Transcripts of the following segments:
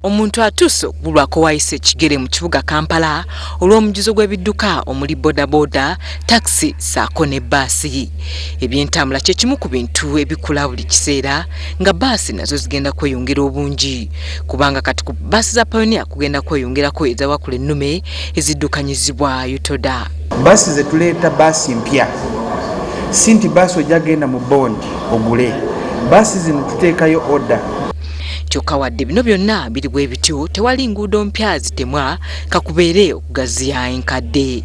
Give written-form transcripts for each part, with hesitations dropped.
Omuntu atuuse okubulwako wayise ekigere mu kibuga Kampala olw'omujjuzo gw'ebidduka omuli bodaboda, taxi saako ne bbaasi. Eby'entambula kye kimu ku bintu ebikula buli kiseera nga bbaasi nazo zigenda kweyongera obungi kubanga kati ku bbaasi za Pioneer kugenda kweyongerako ez'awakula ennume eziddukanyizibwa UTODA. Bbaasi ze tuleeta bbaasi mpya si nti bbaasi ojja genda mu bondi ogule. Bbaasi zino tuteekayo order. Kyokka wadde bino byonna biri bwe bityo tewali nguudo mpya zitemwa kakubeere okugaziya enkadde.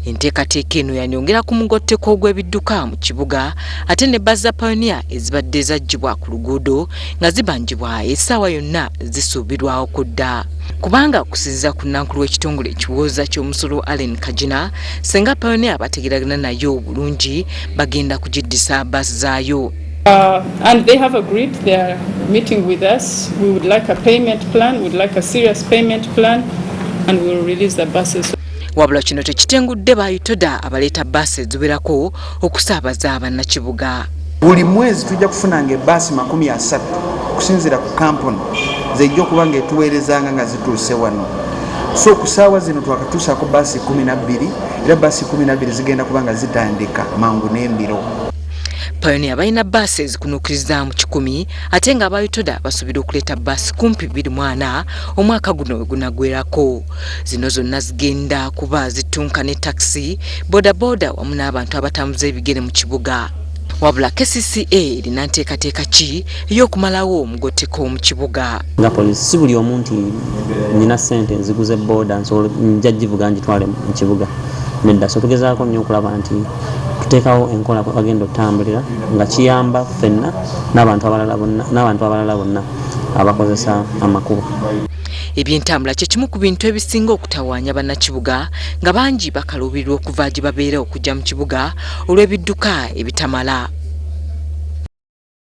Enteekateeka eno yanyongera ku mugotteko gw'ebidduka mu kibuga ate ne bbaasi za Pioneer ezibadde zaggyibwa ku luguudo nga zibanjibwa essaawa yonna zisuubirwa okudda. Kubanga okusinziira ku nnankulu w'ekitongole ekiwooza ky'omusolo Allen Kajina, senga Pioneer bategeragana nayo bulungi bagenda kugiddisa bbaasi zaayo. And they have agreed, they are meeting with us. We would like a payment plan, we would like a serious payment plan, and we will release the buses. Wabula kino tekitengudde ba UTODA abaleeta bbaasi eziwerako okusaabaza bannakibuga. Buli mwezi tujja kufunanga ebbaasi 30 okusinziira ku kampuni zejja okuba ng'etuweerezanga nga zituuse wano. So ku ssaawa zino twakatuusaako bbaasi 12 era bbaasi 12 zigenda kuba nga zitandika mangu n'embiro. Pioneer balina bbaasi ezikunuukiriza mu 100 ate nga aba UTODA basuubira okuleeta bbaasi kumpi 24 omwaka guno we gunaggweerako. Zino zonna zigenda kuba zittunka ne taxi, bodaboda wamu n'abantu abatambuza ebigere mu kibuga. Wabula KCCA erina nteekateeka ki ey'okumalawo omugotteko mu kibuga? Nga poliisi si buli omu nti nina ssente nziguze boda nja givuga ngitwale mu kibuga. Nedda so tugezaako nnyo okulaba nti tuteekawo enkola bagenda otambulira nga kiyamba ffenna n'abantu abalala bonna abakozesa amakubo. Eby'entambula kye kimu ku bintu ebisinga okutawaanya bannakibuga nga bangi bakaluubirirwa okuva gye babeera okujja mu kibuga olw'ebidduka ebitamala.